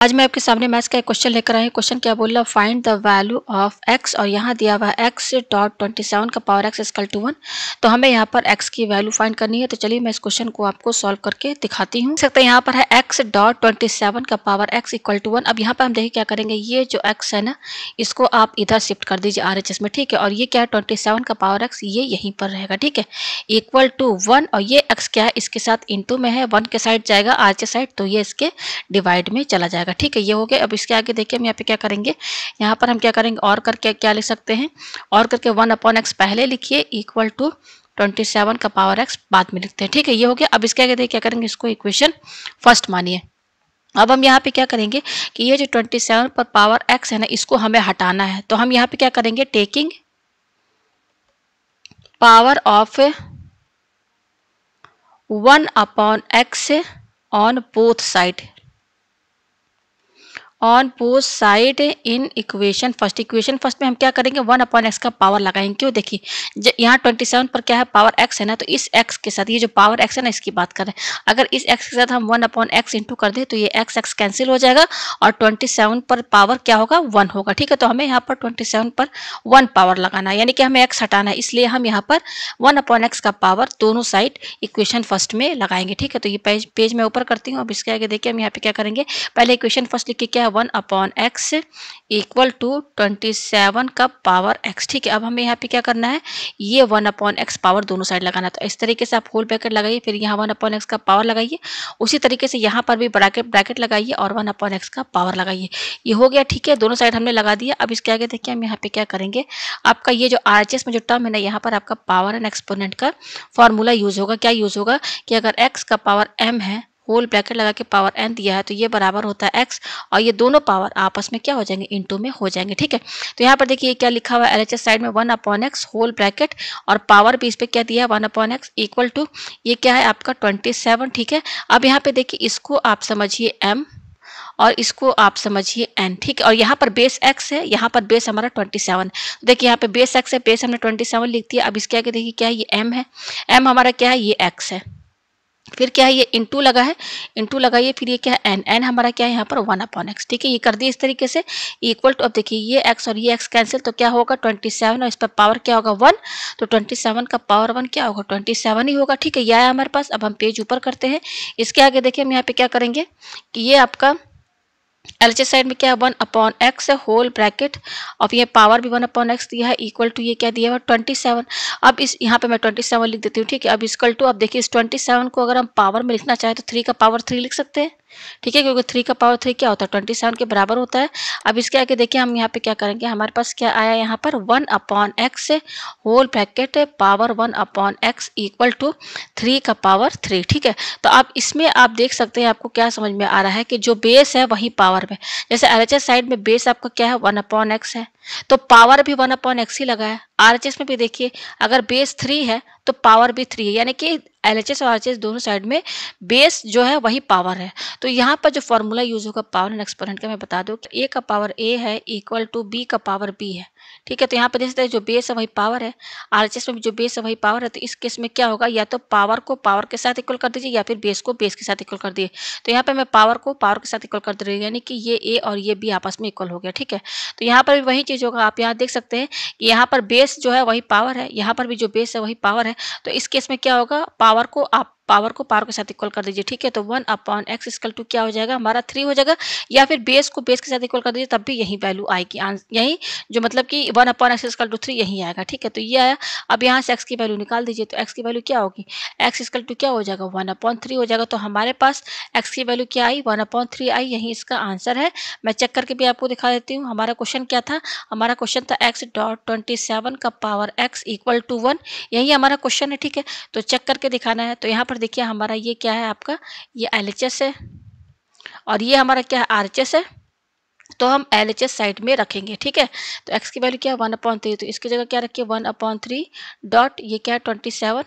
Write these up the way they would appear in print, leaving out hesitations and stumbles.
आज मैं आपके सामने मैथ्स का एक क्वेश्चन लेकर आई हूँ। क्वेश्चन क्या बोल रहा है, find the value of x और यहाँ दिया हुआ है x डॉट 27 का पावर x इक्वल टू 1। तो हमें यहाँ पर x की वैल्यू फाइंड करनी है। तो चलिए मैं इस क्वेश्चन को आपको सॉल्व करके दिखाती हूँ। देख सकते हैं यहाँ पर है x डॉट 27 का पावर x इक्वल टू 1। अब यहाँ पर हम देखिए क्या करेंगे, ये जो x है ना इसको आप इधर शिफ्ट कर दीजिए RHS में, ठीक है। और ये क्या है 27 का पावर x, ये यहीं पर रहेगा, ठीक है, इक्वल टू 1। और ये x क्या है, इसके साथ इंटू में है, 1 के साइड जाएगा RHS साइड, तो ये इसके डिवाइड में चला जाएगा, ठीक है। ये हो गया। अब इसके आगे देखिए हम यहाँ पे क्या करेंगे, यहाँ पर हम क्या करेंगे, और करके क्या लिख सकते हैं, और करके 1/x पहले लिखिए इक्वल टू 27 का पावर x बाद में लिखते हैं, ठीक है। ये हो गया। अब इसके आगे देखिए क्या करेंगे, इसको इक्वेशन फर्स्ट मानिए। अब हम यहाँ पे क्या करेंगे कि ये जो 27 पर पावर x है ना, इसको हमें हटाना है। तो हम यहाँ पे क्या करेंगे, taking power of 1/x on both side in equation first. Equation first में हम क्या करेंगे, 1/x का पावर लगाएंगे। क्यों, देखिए यहाँ 27 पर क्या है, पावर x है ना, तो इस x के साथ ये जो पावर x है ना, इसकी बात करें, अगर इस x के साथ हम 1/x इंटू कर दे तो ये x कैंसिल हो जाएगा और 27 पर पावर क्या होगा, 1 होगा, ठीक है। तो हमें यहाँ पर 27 पर 1 पावर लगाना है, यानी कि हमें x हटाना है, इसलिए हम यहाँ पर 1/x का पावर दोनों साइड इक्वेशन फर्स्ट में लगाएंगे, ठीक है। तो ये पेज मैं ऊपर करती हूँ। अब इसके आगे देखिए हम यहाँ पे क्या करेंगे, पहले इक्वेशन फर्स्ट लिख के क्या है, 1/x इक्वल टू 27 का पावर x, ठीक है। अब हमें यहाँ पे क्या करना है, ये 1/x पावर दोनों साइड लगाना। तो इस तरीके से आप होल ब्रैकेट लगाइए, फिर यहाँ 1/x का पावर लगाइए, उसी तरीके से यहाँ पर भी ब्रैकेट लगाइए और 1/x का पावर लगाइए। ये हो गया, ठीक है, दोनों साइड हमने लगा दिया। अब इसके आगे देखिए हम यहाँ पे क्या करेंगे, आपका ये जो RHS में जो टर्म है ना, यहाँ पर आपका पावर एंड एक्सपोनेंट का फॉर्मूला यूज होगा। क्या यूज होगा कि अगर x का पावर m है, होल ब्रैकेट लगा के पावर n दिया है, तो ये बराबर होता है x, और ये दोनों पावर आपस में क्या हो जाएंगे, इनटू में हो जाएंगे, ठीक है। तो यहाँ पर देखिए क्या लिखा हुआ है, LHS साइड में 1/x होल ब्रैकेट और पावर भी इस पे क्या दिया है 1/x इक्वल टू ये क्या है आपका 27, ठीक है। अब यहाँ पे देखिए इसको आप समझिए m और इसको आप समझिए n, ठीक है। और यहाँ पर बेस x है, यहाँ पर बेस हमारा 27। देखिए यहाँ पे बेस x है, बेस हमने 27 लिख दिया। अब इसके आगे देखिए क्या है, ये m है, m हमारा क्या है, ये x है, फिर क्या है, ये इंटू लगा है, इंटू लगाइए, फिर ये क्या है n, n हमारा क्या है यहाँ पर 1/x, ठीक है। ये कर दिए इस तरीके से इक्वल टू, अब देखिए ये x और ये x कैंसिल, तो क्या होगा 27 और इस पर पावर क्या होगा 1, तो 27 का पावर 1 क्या होगा 27 ही होगा, ठीक है। यह है हमारे पास। अब हम पेज ऊपर करते हैं। इसके आगे देखिए हम यहाँ पे क्या करेंगे कि ये आपका LHS साइड में क्या है 1/x होल ब्रैकेट और ये पावर भी 1/x दिया है इक्वल टू ये क्या दिया है 27। अब इस यहाँ पे मैं 27 लिख देती हूँ, ठीक है। अब इक्वल टू, अब देखिए इस 27 को अगर हम पावर में लिखना चाहें तो 3 का पावर 3 लिख सकते हैं, ठीक है, क्योंकि 3 का पावर 3 क्या होता है 27 के बराबर होता है। अब इसके आगे देखिए हम यहाँ पे क्या करेंगे, हमारे पास क्या आया यहाँ पर 1/x whole bracket power 1/x equal to 3 का पावर 3, ठीक है। तो आप इसमें आप देख सकते हैं, आपको क्या समझ में आ रहा है कि जो बेस है वही पावर में, जैसे LHS साइड में बेस आपका क्या है 1/x है, तो पावर भी 1/x ही लगा है। RHS में भी देखिए अगर बेस 3 है तो पावर भी 3 है, यानी कि LHS और RHS दोनों साइड में बेस जो है वही पावर है। तो यहाँ पर जो फॉर्मूला यूज होगा पावर एंड एक्सपोनेंट का, मैं बता दूं कि a का पावर a है इक्वल टू b का पावर b है, ठीक है। तो यहाँ पर देख सकते हैं जो बेस है वही पावर है, RHS में भी जो बेस है वही पावर है। तो इस केस में क्या होगा, या तो पावर को पावर के साथ इक्वल कर दीजिए या फिर बेस को बेस के साथ इक्वल कर दिए। तो यहाँ पर मैं पावर को पावर के साथ इक्वल कर दे रही हूँ, यानी कि ये a और ये b आपस में इक्वल हो गया, ठीक है। तो यहाँ पर भी वही चीज होगा, आप यहाँ देख सकते हैं कि यहाँ पर बेस जो है वही पावर है, यहाँ पर भी जो बेस है वही पावर है। तो इस केस में क्या होगा, पावर को पावर के साथ इक्वल कर दीजिए, ठीक है। तो 1/x इक्वल टू क्या हो जाएगा हमारा 3 हो जाएगा, या फिर बेस को बेस के साथ इक्वल कर दीजिए तब भी यही वैल्यू आएगी, यही जो मतलब कि 1/x इक्वल टू 3 यही आएगा, ठीक है। तो ये आया। अब यहाँ से x की वैल्यू निकाल दीजिए, तो x की वैल्यू क्या होगी, x इक्वल टू क्या हो जाएगा 1/3 हो जाएगा। तो हमारे पास x की वैल्यू क्या आई 1/3 आई, यही इसका आंसर है। मैं चेक करके भी आपको दिखा देती हूँ। हमारा क्वेश्चन क्या था, हमारा क्वेश्चन था x डॉट 27 का पावर x इक्वल टू 1, यही हमारा क्वेश्चन है, ठीक है। तो चेक करके दिखाना है। तो यहाँ पर देखिए हमारा ये क्या है, आपका ये LHS है और ये हमारा क्या है RHS है, तो हम LHS साइड में रखेंगे, ठीक है। तो x की वैल्यू क्या है 1/3, तो इसकी जगह क्या रखिए 1/3 डॉट ये क्या है 27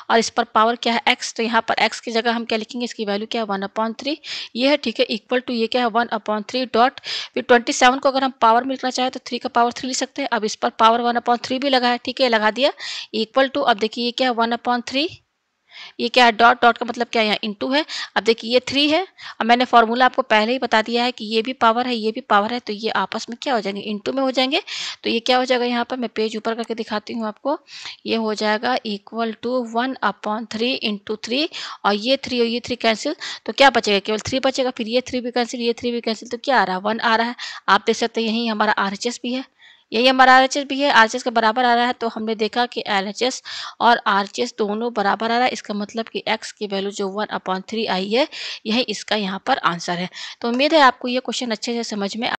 और इस पर पावर क्या है x, तो यहाँ पर x की जगह हम क्या लिखेंगे, इसकी वैल्यू क्या है 1/3 ये है, ठीक है, इक्वल टू ये क्या है 1/3 डॉट फिर 27 को अगर हम पावर में लिखना चाहें तो 3 का पावर 3 लिख सकते हैं। अब इस पर पावर 1/3 भी लगा है, ठीक है, लगा दिया इक्वल टू, अब देखिए ये क्या है 1/3 ये क्या है, डॉट डॉट का मतलब क्या है, यहाँ इंटू है। अब देखिए ये 3 है, अब मैंने फॉर्मूला आपको पहले ही बता दिया है कि ये भी पावर है, ये भी पावर है, तो ये आपस में क्या हो जाएंगे, इंटू में हो जाएंगे। तो ये क्या हो जाएगा, यहाँ पर मैं पेज ऊपर करके दिखाती हूँ आपको। ये हो जाएगा इक्वल टू 1/3 इंटू 3, और ये 3 और ये 3 कैंसिल, तो क्या बचेगा, केवल 3 बचेगा। फिर ये 3 भी कैंसिल, ये 3 भी कैंसिल, तो क्या आ रहा है, 1 आ रहा है। आप देख सकते हैं यही हमारा RHS भी है, यही हमारा RHS भी है, RHS के बराबर आ रहा है। तो हमने देखा कि LHS और RHS दोनों बराबर आ रहा है, इसका मतलब कि x की वैल्यू जो 1/3 आई है, यही इसका यहाँ पर आंसर है। तो उम्मीद है आपको ये क्वेश्चन अच्छे से समझ में